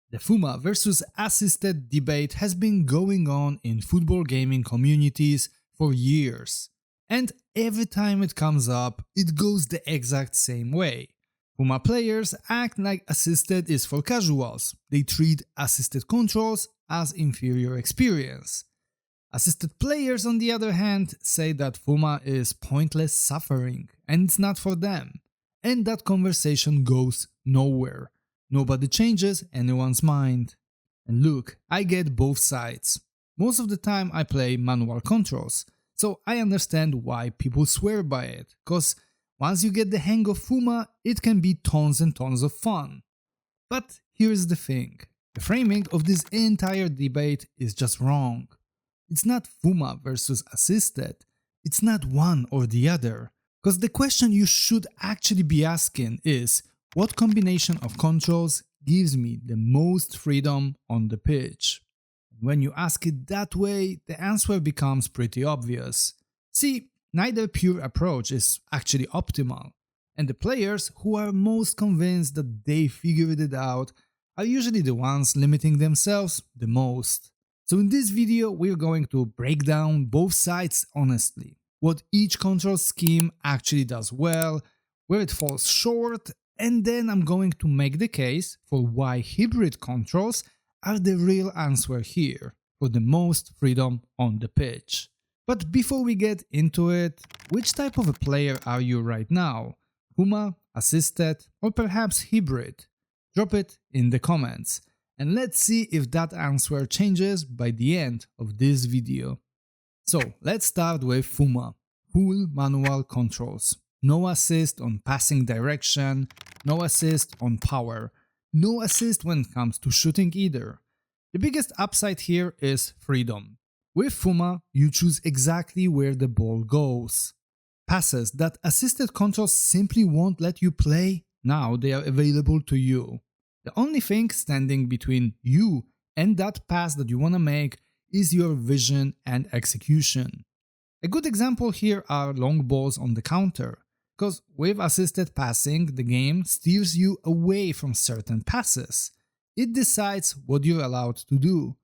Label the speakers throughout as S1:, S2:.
S1: The FUMA versus assisted debate has been going on in football gaming communities for years. And every time it comes up, it goes the exact same way. FUMA players act like assisted is for casuals. They treat assisted controls as inferior experience. Assisted players, on the other hand, say that FUMA is pointless suffering and it's not for them. And that conversation goes nowhere. Nobody changes anyone's mind. And look, I get both sides. Most of the time I play manual controls, so I understand why people swear by it, cause once you get the hang of FUMA, it can be tons and tons of fun. But here's the thing, the framing of this entire debate is just wrong. It's not FUMA versus assisted, it's not one or the other, cause the question you should actually be asking is, what combination of controls gives me the most freedom on the pitch? When you ask it that way, the answer becomes pretty obvious. See, neither pure approach is actually optimal, and the players who are most convinced that they figured it out are usually the ones limiting themselves the most. So in this video, we're going to break down both sides honestly, what each control scheme actually does well, where it falls short, and then I'm going to make the case for why hybrid controls are the real answer here, for the most freedom on the pitch. But before we get into it, which type of a player are you right now? FUMA, assisted, or perhaps hybrid? Drop it in the comments, and let's see if that answer changes by the end of this video. So let's start with FUMA, full manual controls. No assist on passing direction, no assist on power, no assist when it comes to shooting either. The biggest upside here is freedom. With FUMA, you choose exactly where the ball goes. Passes that assisted controls simply won't let you play, now they are available to you. The only thing standing between you and that pass that you wanna make is your vision and execution. A good example here are long balls on the counter, because with assisted passing, the game steers you away from certain passes. It decides what you're allowed to do.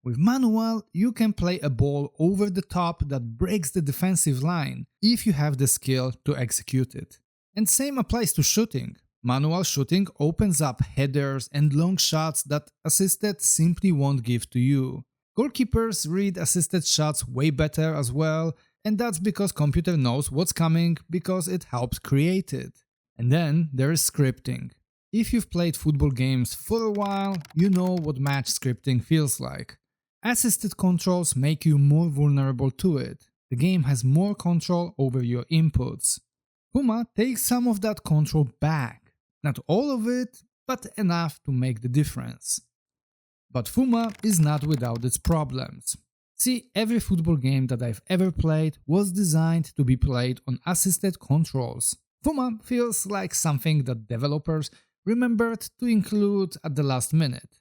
S1: With manual, you can play a ball over the top that breaks the defensive line if you have the skill to execute it. And same applies to shooting. Manual shooting opens up headers and long shots that assisted simply won't give to you. Goalkeepers read assisted shots way better as well, and that's because computer knows what's coming because it helps create it. And then there is scripting. If you've played football games for a while, you know what match scripting feels like. Assisted controls make you more vulnerable to it. The game has more control over your inputs. FUMA takes some of that control back. Not all of it, but enough to make the difference. But FUMA is not without its problems. See, every football game that I've ever played was designed to be played on assisted controls. FUMA feels like something that developers remembered to include at the last minute.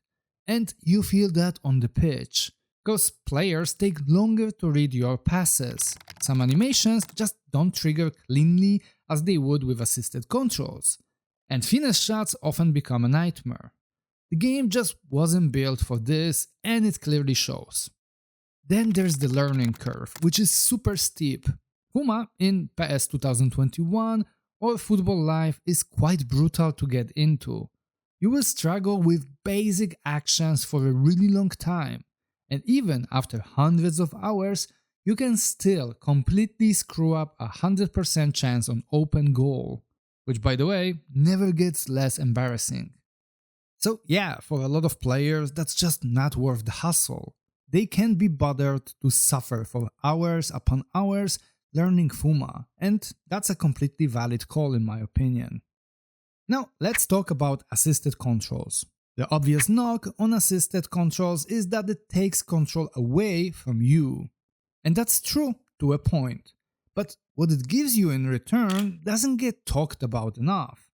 S1: And you feel that on the pitch, because players take longer to read your passes. Some animations just don't trigger cleanly as they would with assisted controls. And finesse shots often become a nightmare. The game just wasn't built for this, and it clearly shows. Then there's the learning curve, which is super steep. FUMA in PS 2021 or Football Live is quite brutal to get into. You will struggle with basic actions for a really long time, and even after hundreds of hours, you can still completely screw up a 100% chance on open goal, which by the way, never gets less embarrassing. So yeah, for a lot of players, that's just not worth the hustle. They can't be bothered to suffer for hours upon hours learning FUMA, and that's a completely valid call in my opinion. Now let's talk about assisted controls. The obvious knock on assisted controls is that it takes control away from you. And that's true to a point. But what it gives you in return doesn't get talked about enough.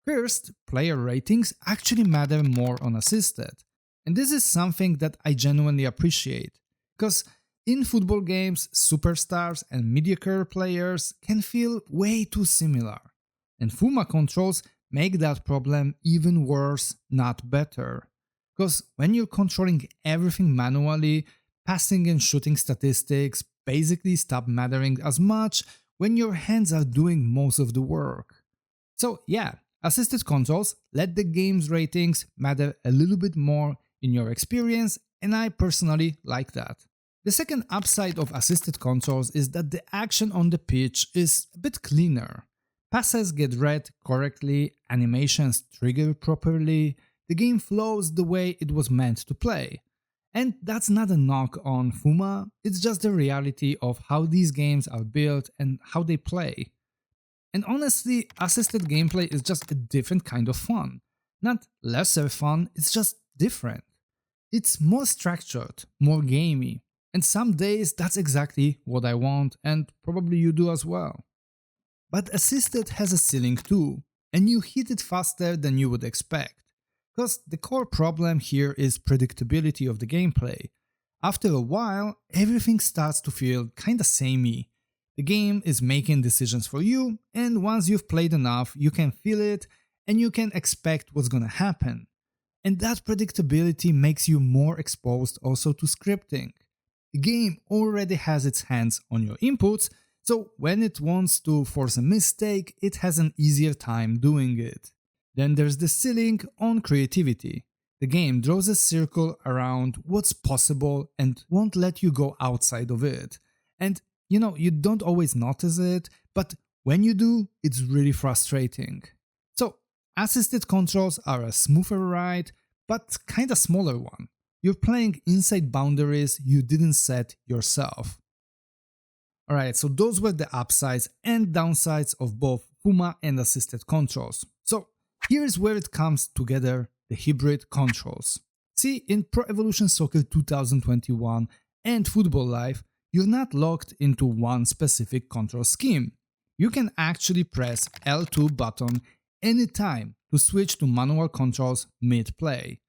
S1: First, player ratings actually matter more on assisted. And this is something that I genuinely appreciate, because in football games, superstars and mediocre players can feel way too similar. And FUMA controls make that problem even worse, not better. Because when you're controlling everything manually, passing and shooting statistics basically stop mattering as much when your hands are doing most of the work. So yeah, assisted controls let the game's ratings matter a little bit more in your experience, and I personally like that. The second upside of assisted controls is that the action on the pitch is a bit cleaner. Passes get read correctly, animations trigger properly, the game flows the way it was meant to play. And that's not a knock on FUMA, it's just the reality of how these games are built and how they play. And honestly, assisted gameplay is just a different kind of fun. Not lesser fun, it's just different. It's more structured, more gamey, and some days that's exactly what I want, and probably you do as well. But assisted has a ceiling too, and you hit it faster than you would expect. Because the core problem here is predictability of the gameplay. After a while, everything starts to feel kinda samey. The game is making decisions for you, and once you've played enough, you can feel it and you can expect what's gonna happen. And that predictability makes you more exposed also to scripting. The game already has its hands on your inputs, so when it wants to force a mistake, it has an easier time doing it. Then there's the ceiling on creativity. The game draws a circle around what's possible and won't let you go outside of it. And you don't always notice it, but when you do, it's really frustrating. So, assisted controls are a smoother ride, but kinda smaller one. You're playing inside boundaries you didn't set yourself. Alright, so those were the upsides and downsides of both FUMA and assisted controls. So here's where it comes together, the hybrid controls. See, in Pro Evolution Soccer 2021 and Football Live, you're not locked into one specific control scheme. You can actually press L2 button anytime to switch to manual controls mid-play.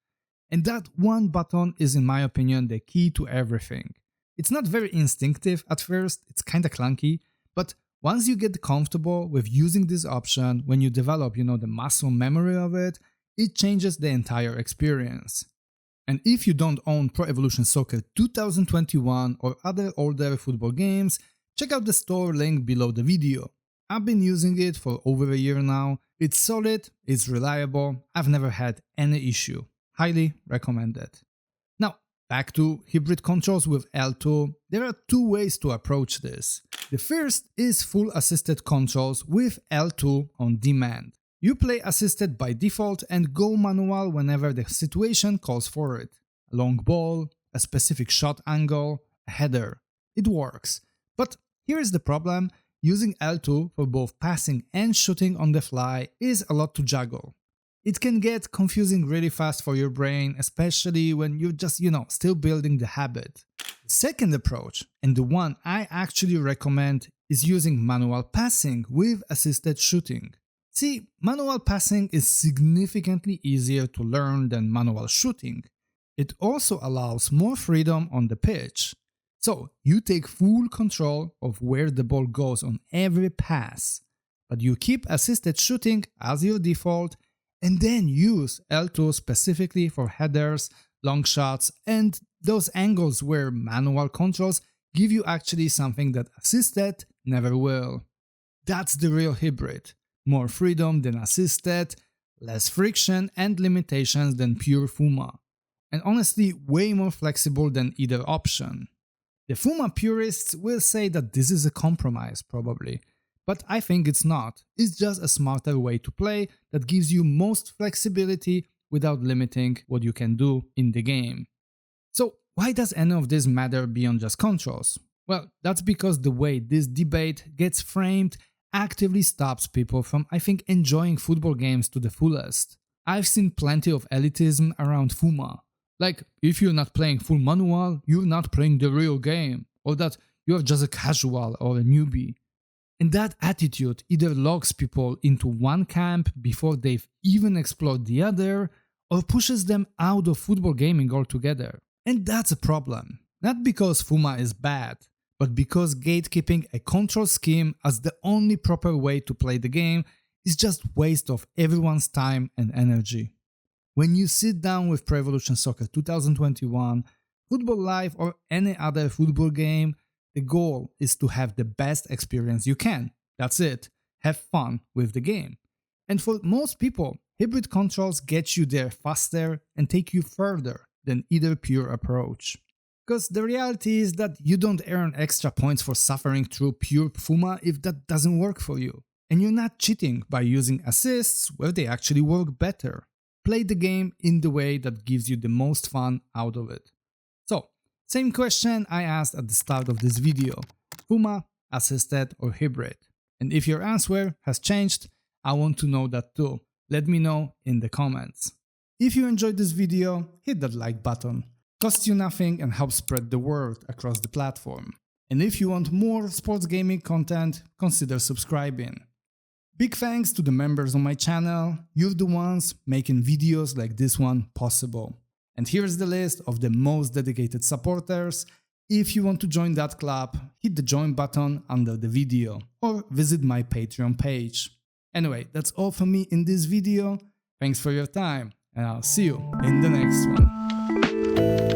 S1: And that one button is, in my opinion, the key to everything. It's not very instinctive at first, it's kinda clunky, but once you get comfortable with using this option, when you develop, the muscle memory of it, it changes the entire experience. And if you don't own Pro Evolution Soccer 2021 or other older football games, check out the store link below the video. I've been using it for over a year now, it's solid, it's reliable, I've never had any issue. Highly recommended. Now, back to hybrid controls with L2, there are two ways to approach this. The first is full assisted controls with L2 on demand. You play assisted by default and go manual whenever the situation calls for it. A long ball, a specific shot angle, a header. It works. But here's the problem, using L2 for both passing and shooting on the fly is a lot to juggle. It can get confusing really fast for your brain, especially when you're just, still building the habit. The second approach, and the one I actually recommend, is using manual passing with assisted shooting. See, manual passing is significantly easier to learn than manual shooting. It also allows more freedom on the pitch. So, you take full control of where the ball goes on every pass, but you keep assisted shooting as your default and then use L2 specifically for headers, long shots, and those angles where manual controls give you actually something that assisted never will. That's the real hybrid. More freedom than assisted, less friction and limitations than pure FUMA. And honestly, way more flexible than either option. The FUMA purists will say that this is a compromise, probably. But I think it's not. It's just a smarter way to play that gives you most flexibility without limiting what you can do in the game. So why does any of this matter beyond just controls? Well, that's because the way this debate gets framed actively stops people from, enjoying football games to the fullest. I've seen plenty of elitism around FUMA. Like, if you're not playing full manual, you're not playing the real game, or that you're just a casual or a newbie. And that attitude either locks people into one camp before they've even explored the other, or pushes them out of football gaming altogether. And that's a problem. Not because FUMA is bad, but because gatekeeping a control scheme as the only proper way to play the game is just waste of everyone's time and energy. When you sit down with Pro Evolution Soccer 2021, Football Live, or any other football game, the goal is to have the best experience you can. That's it. Have fun with the game. And for most people, hybrid controls get you there faster and take you further than either pure approach. Because the reality is that you don't earn extra points for suffering through pure FUMA if that doesn't work for you. And you're not cheating by using assists where they actually work better. Play the game in the way that gives you the most fun out of it. So, same question I asked at the start of this video: FUMA, assisted or hybrid? And if your answer has changed, I want to know that too. Let me know in the comments. If you enjoyed this video, hit that like button. Costs you nothing and helps spread the word across the platform. And if you want more sports gaming content, consider subscribing. Big thanks to the members on my channel. You're the ones making videos like this one possible. And here's the list of the most dedicated supporters. If you want to join that club, hit the join button under the video or visit my Patreon page. Anyway, that's all from me in this video. Thanks for your time, and I'll see you in the next one.